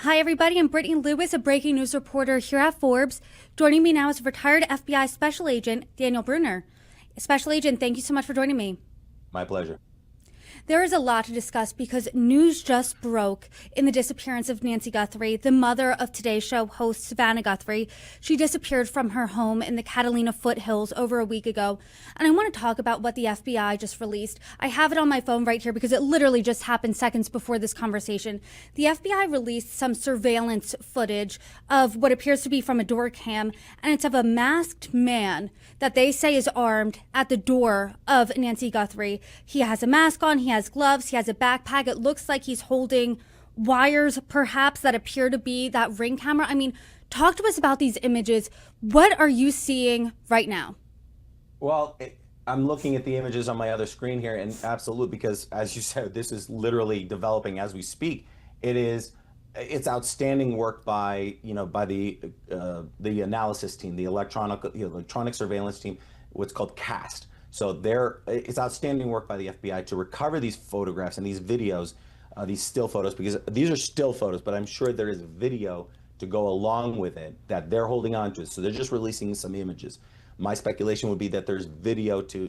Hi, everybody. I'm Brittany Lewis, a breaking news reporter here at Forbes. Joining me now is retired FBI Special Agent Daniel Brunner. Special Agent, thank you so much for joining me. My pleasure. There is a lot to discuss because news just broke in the disappearance of Nancy Guthrie, the mother of Today's Show host Savannah Guthrie. She disappeared from her home in the Catalina foothills over a week ago. And I want to talk about what the FBI just released. I have it on my phone right here because it literally just happened seconds before this conversation. The FBI released some surveillance footage of what appears to be from a door cam, and it's of a masked man that they say is armed at the door of Nancy Guthrie. He has a mask on, he has gloves, he has a backpack. It looks like he's holding wires, perhaps, that appear to be that Ring camera. I mean, talk to us about these images. What are you seeing right now? Well, I'm looking at the images on my other screen here, and absolutely, because as you said, this is literally developing as we speak. It's outstanding work by the analysis team, the electronic surveillance team, what's called CAST. So it's outstanding work by the FBI to recover these photographs and these videos, these still photos, because these are still photos, but I'm sure there is video to go along with it that they're holding on to. So they're just releasing some images. My speculation would be that there's video to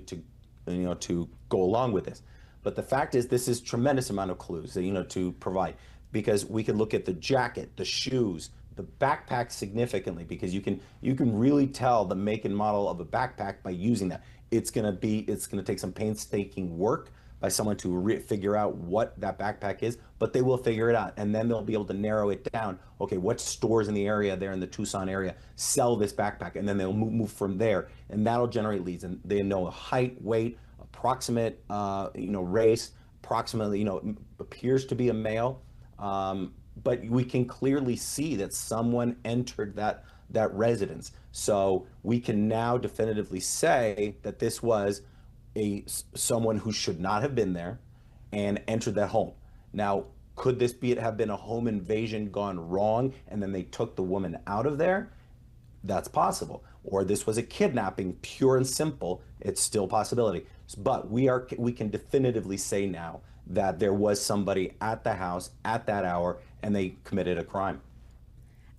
go along with this. But the fact is, this is tremendous amount of clues to provide, because we could look at the jacket, the shoes, the backpack significantly, because you can really tell the make and model of a backpack by using that. It's gonna take some painstaking work by someone to figure out what that backpack is, but they will figure it out, and then they'll be able to narrow it down. Okay, what stores in the area there in the Tucson area sell this backpack, and then they'll move from there, and that'll generate leads, and they know a height, weight, approximate, race, approximately, appears to be a male, but we can clearly see that someone entered that residence. So we can now definitively say that this was someone who should not have been there and entered that home. Now, could this have been a home invasion gone wrong and then they took the woman out of there? That's possible. Or this was a kidnapping, pure and simple. It's still a possibility. But we can definitively say now that there was somebody at the house at that hour and they committed a crime.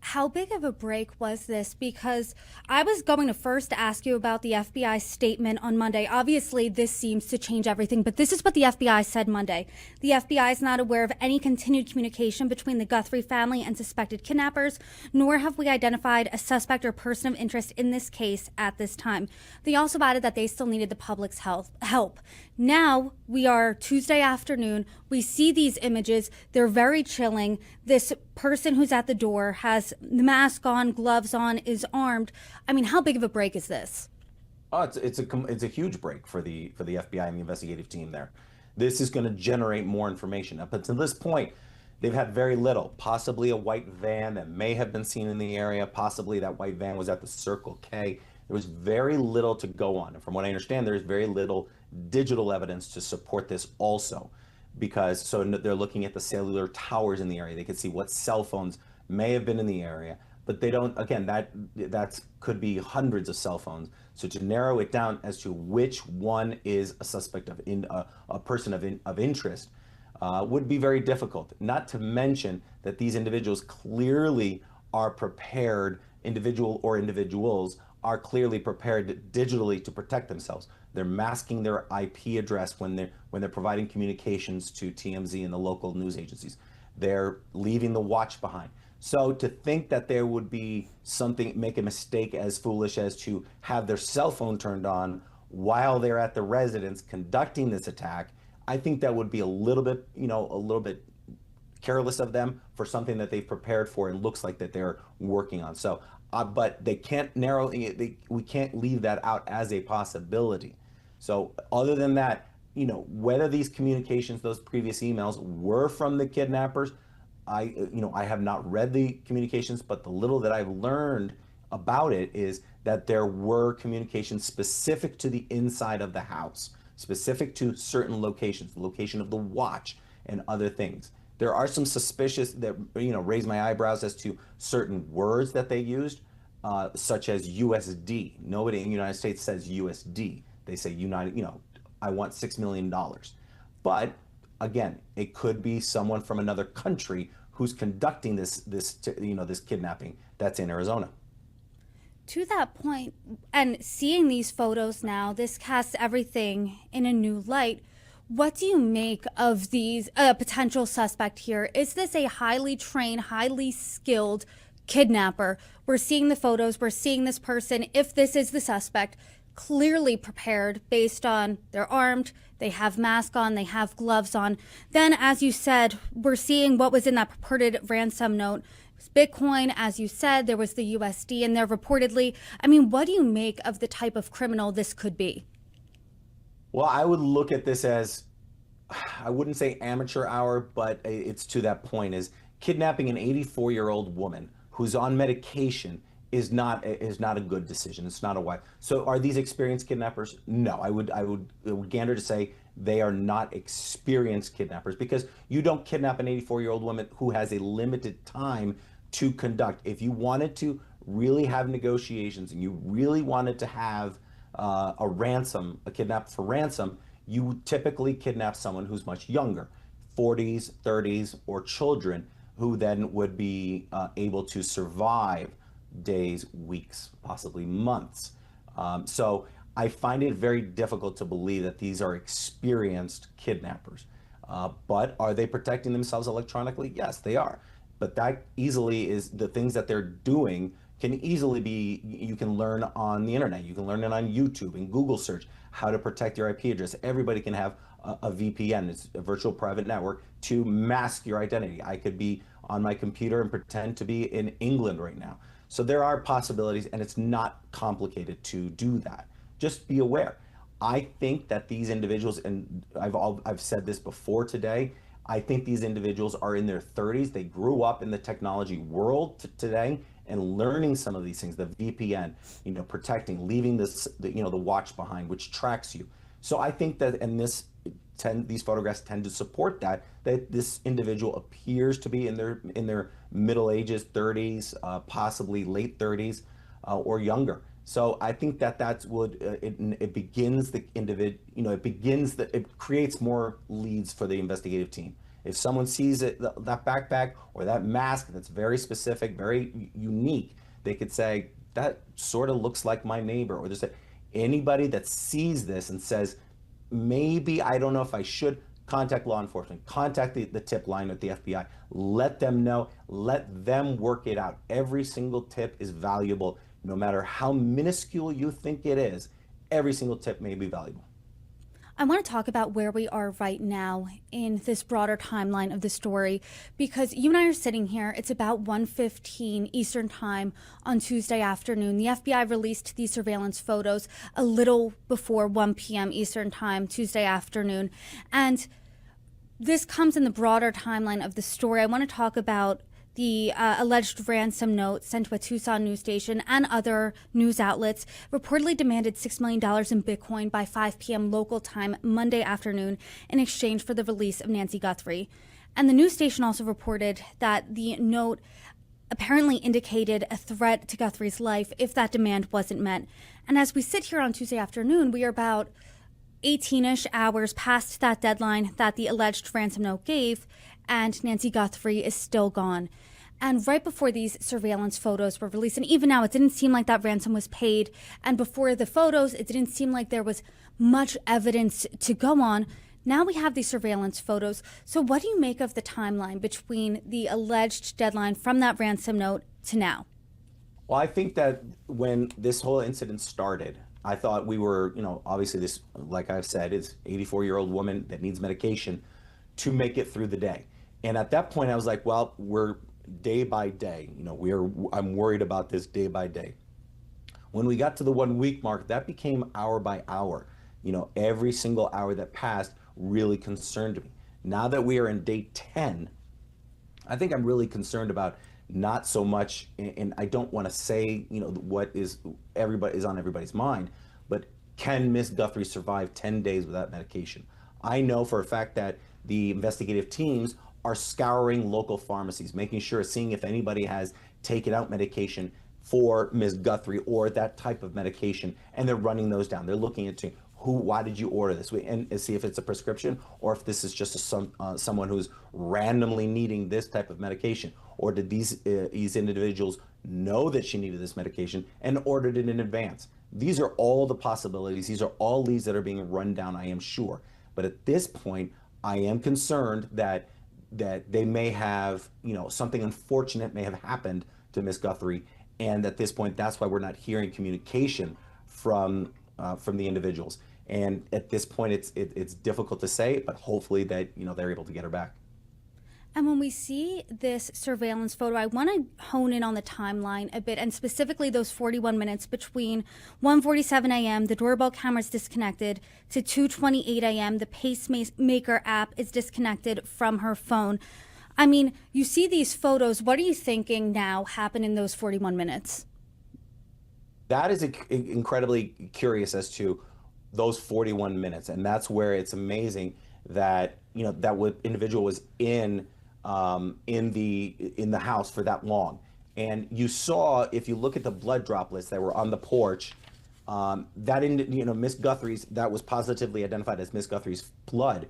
How big of a break was this? Because I was going to first ask you about the FBI statement on Monday. Obviously, this seems to change everything, but this is what the FBI said Monday. The FBI is not aware of any continued communication between the Guthrie family and suspected kidnappers, nor have we identified a suspect or person of interest in this case at this time. They also added that they still needed the public's help. Now, we are Tuesday afternoon. We see these images. They're very chilling. This person who's at the door has the mask on, gloves on, is armed. I mean, how big of a break is this? Oh, it's a huge break for the FBI and the investigative team there. This is going to generate more information. Up until this point, they've had very little. Possibly a white van that may have been seen in the area. Possibly that white van was at the Circle K. There was very little to go on. And from what I understand, there's very little digital evidence to support this also, because they're looking at the cellular towers in the area. They could see what cell phones may have been in the area, but they don't, again, that could be hundreds of cell phones. So to narrow it down as to which one is a suspect a person of interest would be very difficult. Not to mention that these individuals clearly are prepared, individuals are clearly prepared digitally to protect themselves. They're masking their IP address when they're providing communications to TMZ and the local news agencies. They're leaving the watch behind. So to think that there would be make a mistake as foolish as to have their cell phone turned on while they're at the residence conducting this attack, I think that would be a little bit careless of them for something that they've prepared for and looks like that they're working on. So, but they can't we can't leave that out as a possibility. So other than that, whether these communications, those previous emails were from the kidnappers, I have not read the communications, but the little that I've learned about it is that there were communications specific to the inside of the house, specific to certain locations, the location of the watch and other things. There are some suspicious that raise my eyebrows as to certain words that they used, such as USD. Nobody in the United States says USD. They say I want $6 million. But again, it could be someone from another country who's conducting this kidnapping that's in Arizona. To that point, and seeing these photos now, this casts everything in a new light. What do you make of these potential suspect here? Is this a highly trained, highly skilled kidnapper? We're seeing the photos. We're seeing this person, if this is the suspect, clearly prepared based on they're armed, they have masks on, they have gloves on. Then, as you said, we're seeing what was in that purported ransom note. Bitcoin, as you said, there was the USD in there reportedly. I mean, what do you make of the type of criminal this could be? Well, I would look at this as, I wouldn't say amateur hour, but it's to that point, is kidnapping an 84-year-old woman who's on medication is not a good decision. It's not a wise. So are these experienced kidnappers? No, I would gander to say they are not experienced kidnappers, because you don't kidnap an 84-year-old woman who has a limited time to conduct. If you wanted to really have negotiations and you really wanted to have a kidnap for ransom, you would typically kidnap someone who's much younger, 40s, 30s, or children, who then would be able to survive days, weeks, possibly months. So I find it very difficult to believe that these are experienced kidnappers. But are they protecting themselves electronically? Yes, they are. But that easily is the things that they're doing can easily be, you can learn on the internet. You can learn it on YouTube and Google search how to protect your IP address. Everybody can have a VPN, it's a virtual private network, to mask your identity. I could be on my computer and pretend to be in England right now. So there are possibilities, and it's not complicated to do that. Just be aware. I think that these individuals, and I've said this before today, I think these individuals are in their 30s. They grew up in the technology world today and learning some of these things, the VPN, protecting, leaving the watch behind, which tracks you. So I think that, and these photographs tend to support that this individual appears to be in their middle ages, 30s, possibly late 30s, or younger. So I think that's what it begins the individual. It creates more leads for the investigative team. If someone sees that backpack or that mask that's very specific, very unique, they could say that sort of looks like my neighbor. Or there's anybody that sees this and says, maybe I don't know if I should, contact law enforcement, contact the tip line at the FBI, let them know, let them work it out. Every single tip is valuable, no matter how minuscule you think it is. Every single tip may be valuable. I want to talk about where we are right now in this broader timeline of the story, because you and I are sitting here. It's about 1:15 Eastern Time on Tuesday afternoon. The FBI released these surveillance photos a little before 1 p.m. Eastern Time Tuesday afternoon. And this comes in the broader timeline of the story. I want to talk about the alleged ransom note sent to a Tucson news station and other news outlets reportedly demanded $6 million in Bitcoin by 5 p.m. local time Monday afternoon in exchange for the release of Nancy Guthrie. And the news station also reported that the note apparently indicated a threat to Guthrie's life if that demand wasn't met. And as we sit here on Tuesday afternoon, we are about 18-ish hours past that deadline that the alleged ransom note gave, and Nancy Guthrie is still gone. And right before these surveillance photos were released, and even now, it didn't seem like that ransom was paid. And before the photos, it didn't seem like there was much evidence to go on. Now we have these surveillance photos. So what do you make of the timeline between the alleged deadline from that ransom note to now? Well, I think that when this whole incident started, I thought we were, obviously this, like I've said, is 84-year-old woman that needs medication to make it through the day. And at that point, I was like, well, we're day by day. I'm worried about this day by day. When we got to the 1 week mark, that became hour by hour. Every single hour that passed really concerned me. Now that we are in day 10, I think I'm really concerned about not so much, and I don't want to say, what is on everybody's mind, but can Miss Guthrie survive 10 days without medication? I know for a fact that the investigative teams are scouring local pharmacies, making sure, seeing if anybody has taken out medication for Ms. Guthrie or that type of medication, and they're running those down. They're looking into why did you order this? And see if it's a prescription or if this is just someone who's randomly needing this type of medication. Or did these individuals know that she needed this medication and ordered it in advance? These are all the possibilities. These are all leads that are being run down, I am sure. But at this point, I am concerned that they may have, something unfortunate may have happened to Miss Guthrie, and at this point, that's why we're not hearing communication from the individuals. And at this point, it's difficult to say, but hopefully that they're able to get her back. And when we see this surveillance photo, I want to hone in on the timeline a bit, and specifically those 41 minutes between 1:47 a.m., the doorbell camera is disconnected, to 2:28 a.m., the pacemaker app is disconnected from her phone. I mean, you see these photos. What are you thinking now happened in those 41 minutes? That is incredibly curious as to those 41 minutes, and that's where it's amazing that that individual was in the house for that long. And you saw, if you look at the blood droplets that were on the porch, Miss Guthrie's, that was positively identified as Miss Guthrie's blood.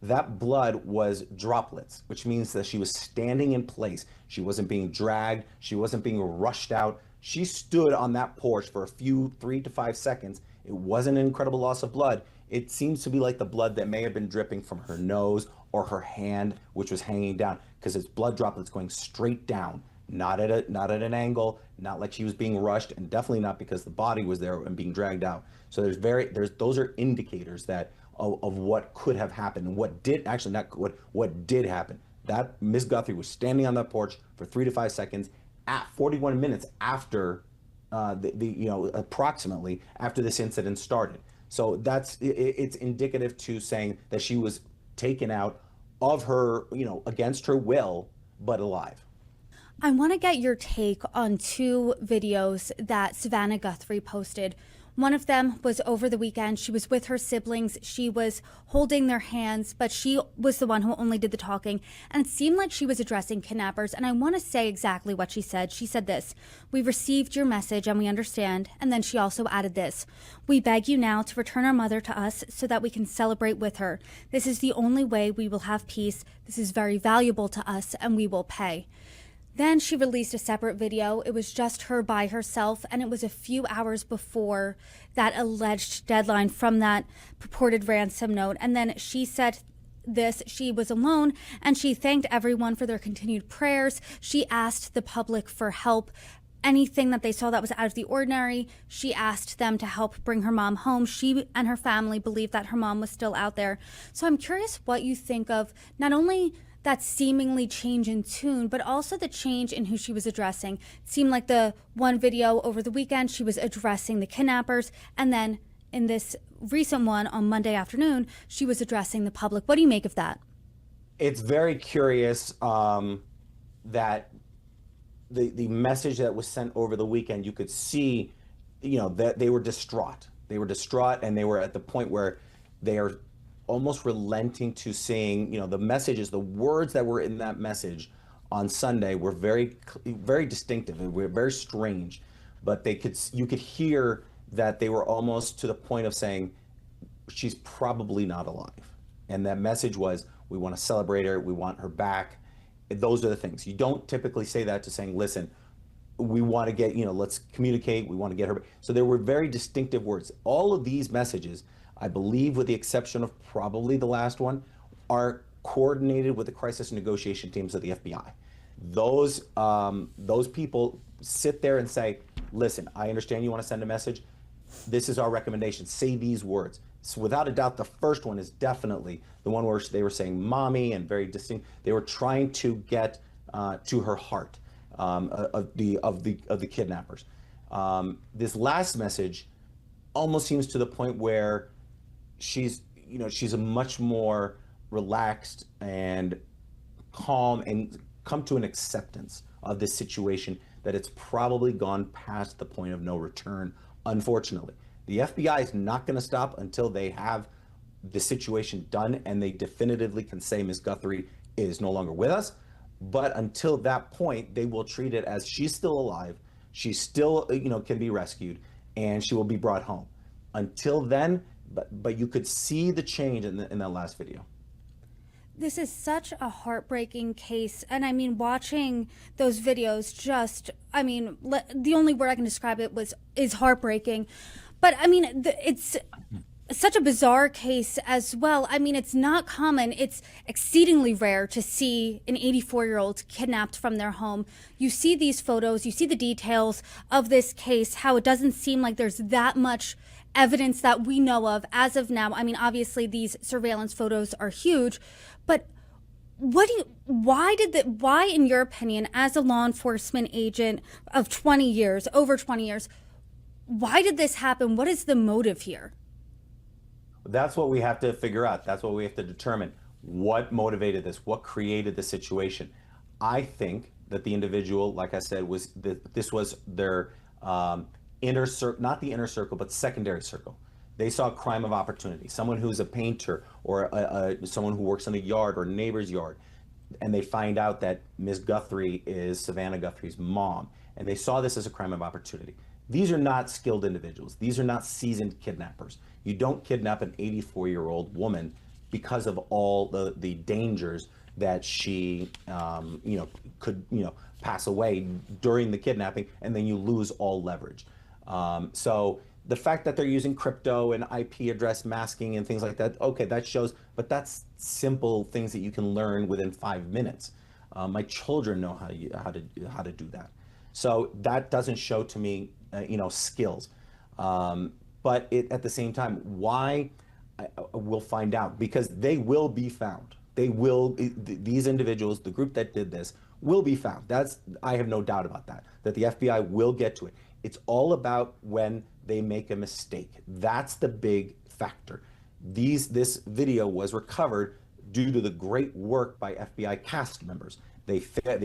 That blood was droplets, which means that she was standing in place. She wasn't being dragged. She wasn't being rushed out. She stood on that porch for a few 3 to 5 seconds. It wasn't an incredible loss of blood. It seems to be like the blood that may have been dripping from her nose or her hand, which was hanging down, because it's blood droplets going straight down, not at an angle, not like she was being rushed, and definitely not because the body was there and being dragged out. So those are indicators that of what could have happened and what did actually not what did happen. That Miss Guthrie was standing on that porch for 3 to 5 seconds at 41 minutes after approximately after this incident started. So it's indicative to saying that she was taken out of her, against her will, but alive. I want to get your take on two videos that Savannah Guthrie posted. One of them was over the weekend. She was with her siblings. She was holding their hands, but she was the one who only did the talking. And it seemed like she was addressing kidnappers. And I want to say exactly what she said. She said this: "We received your message and we understand." And then she also added this: "We beg you now to return our mother to us so that we can celebrate with her. This is the only way we will have peace. This is very valuable to us and we will pay." Then she released a separate video. It was just her by herself, and it was a few hours before that alleged deadline from that purported ransom note. And then she said this: she was alone, and she thanked everyone for their continued prayers. She asked the public for help. Anything that they saw that was out of the ordinary, she asked them to help bring her mom home. She and her family believed that her mom was still out there. So I'm curious what you think of not only that seemingly change in tune, but also the change in who she was addressing. It seemed like the one video over the weekend, she was addressing the kidnappers, and then in this recent one on Monday afternoon, she was addressing the public. What do you make of that? It's very curious that the message that was sent over the weekend, you could see, that they were distraught. They were distraught, and they were at the point where they are almost relenting to saying, the messages, the words that were in that message on Sunday were very, very distinctive. They were very strange, but you could hear that they were almost to the point of saying, she's probably not alive. And that message was, we want to celebrate her. We want her back. Those are the things. You don't typically say that to saying, listen, we want to get, let's communicate. We want to get her back. So there were very distinctive words. All of these messages, I believe, with the exception of probably the last one, are coordinated with the crisis negotiation teams of the FBI. Those people sit there and say, listen, I understand you want to send a message. This is our recommendation. Say these words. So without a doubt, the first one is definitely the one where they were saying mommy and very distinct. They were trying to get to her heart of the kidnappers. This last message almost seems to the point where she's a much more relaxed and calm and come to an acceptance of this situation, that it's probably gone past the point of no return, unfortunately. The FBI is not going to stop until they have the situation done and they definitively can say Ms. Guthrie is no longer with us. But until that point, they will treat it as she's still alive, she still can be rescued, and she will be brought home. Until then, but you could see the change in that last video. This is such a heartbreaking case. And I mean, watching those videos just, I mean, the only word I can describe it is heartbreaking. But I mean, it's such a bizarre case as well. I mean, it's not common. It's exceedingly rare to see an 84-year-old kidnapped from their home. You see these photos, you see the details of this case, how it doesn't seem like there's that much evidence that we know of as of now. I mean, obviously these surveillance photos are huge, but why in your opinion, as a law enforcement agent of 20 years, over 20 years, why did this happen? What is the motive here? That's what we have to figure out. That's what we have to determine. What motivated this? What created the situation? I think that the individual, like I said, this was their inner circle, not the inner circle, but secondary circle. They saw a crime of opportunity, someone who's a painter or someone who works in a yard or a neighbor's yard, and they find out that Ms. Guthrie is Savannah Guthrie's mom, and they saw this as a crime of opportunity. These are not skilled individuals. These are not seasoned kidnappers. You don't kidnap an 84-year-old woman because of all the dangers that she could pass away during the kidnapping, and then you lose all leverage. So the fact that they're using crypto and IP address masking and things like that, okay, that shows, but that's simple things that you can learn within 5 minutes. My children know how to do that. So that doesn't show to me, skills. But at the same time, why? We'll find out, because they will be found. These individuals, the group that did this, will be found. I have no doubt about that the FBI will get to it. It's all about when they make a mistake. That's the big factor. This video was recovered due to the great work by FBI cast members. They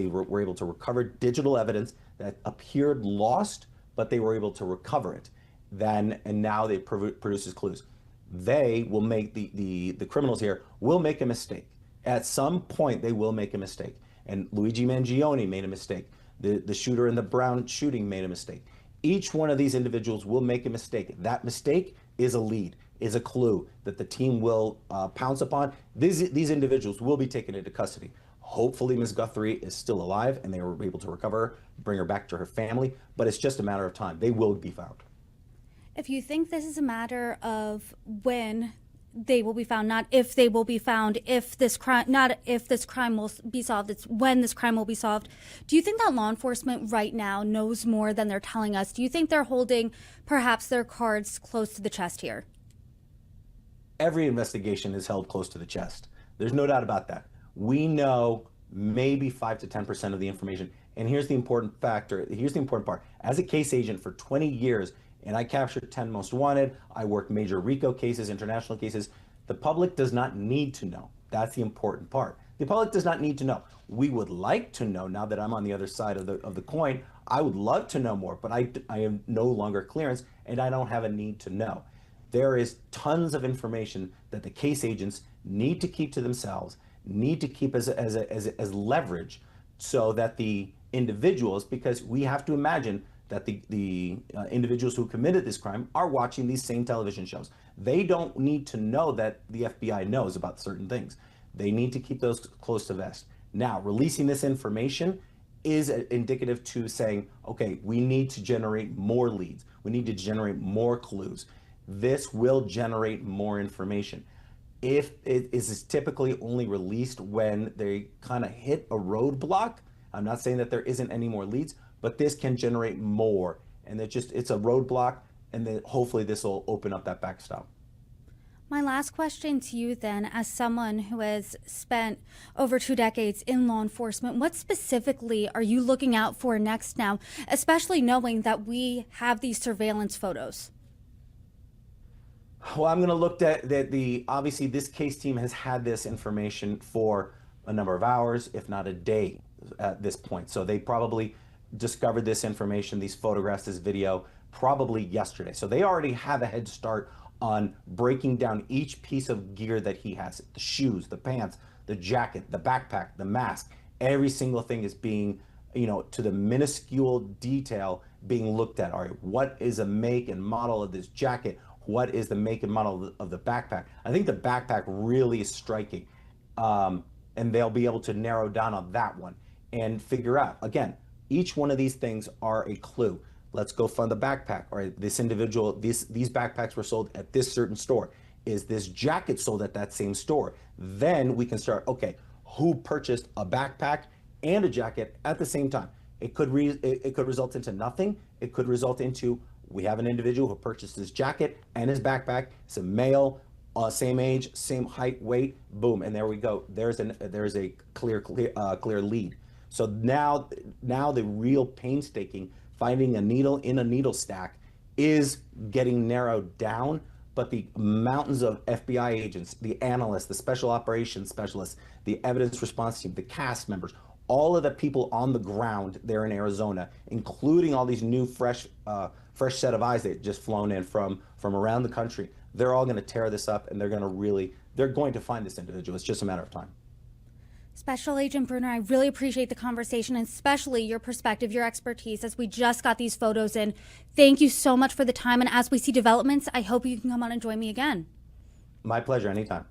were able to recover digital evidence that appeared lost, but they were able to recover it. And now they produces clues. They will make the criminals here will make a mistake. At some point, they will make a mistake. And Luigi Mangione made a mistake. The shooter in the Brown shooting made a mistake. Each one of these individuals will make a mistake. That mistake is a lead, is a clue that the team will pounce upon. These individuals will be taken into custody. Hopefully, Ms. Guthrie is still alive and they were able to recover her, bring her back to her family, but it's just a matter of time. They will be found. If you think this is a matter of when they will be found, not if they will be found, not if this crime will be solved, it's when this crime will be solved. Do you think that law enforcement right now knows more than they're telling us? Do you think they're holding perhaps their cards close to the chest here? Every investigation is held close to the chest. There's no doubt about that. We know maybe 5 to 10% of the information. And here's the important factor. Here's the important part. As a case agent for 20 years, and I captured 10 most wanted, I worked major RICO cases, international cases. The public does not need to know. That's the important part. The public does not need to know. We would like to know. Now that I'm on the other side of the coin, I would love to know more, but I am no longer clearance, and I don't have a need to know. There is tons of information that the case agents need to keep to themselves, need to keep as leverage, so that the individuals, because we have to imagine that the individuals who committed this crime are watching these same television shows. They don't need to know that the FBI knows about certain things. They need to keep those close to vest. Now, releasing this information is indicative to saying, okay, we need to generate more leads. We need to generate more clues. This will generate more information. If it is typically only released when they kind of hit a roadblock, I'm not saying that there isn't any more leads, but this can generate more. And it's a roadblock, and then hopefully this will open up that backstop. My last question to you then, as someone who has spent over 2 decades in law enforcement, what specifically are you looking out for next now, especially knowing that we have these surveillance photos? Well, I'm going to look at obviously this case team has had this information for a number of hours, if not a day at this point. So they probably discovered this information, these photographs, this video, probably yesterday. So they already have a head start on breaking down each piece of gear that he has. The shoes, the pants, the jacket, the backpack, the mask. Every single thing is being, to the minuscule detail being looked at. All right, what is a make and model of this jacket? what is the make and model of the backpack. I think the backpack really is striking, and they'll be able to narrow down on that one and figure out, again, each one of these things are a clue. Let's go find the backpack. All right, this individual, these backpacks were sold at this certain store. Is this jacket sold at that same store? Then we can start, okay, who purchased a backpack and a jacket at the same time? It could result into nothing. It could result into, we have an individual who purchased his jacket and his backpack. It's a male, same age, same height, weight, boom, and there we go. There's a clear lead. So now the real painstaking finding a needle in a needle stack is getting narrowed down, but the mountains of FBI agents, the analysts, the special operations specialists, the evidence response team, the cast members, all of the people on the ground there in Arizona, including all these new fresh set of eyes that just flown in from around the country, they're all going to tear this up, and they're going to find this individual. It's just a matter of time. Special Agent Brunner, I really appreciate the conversation, and especially your perspective, your expertise, as we just got these photos in. Thank you so much for the time, and as we see developments, I hope you can come on and join me again. My pleasure, anytime.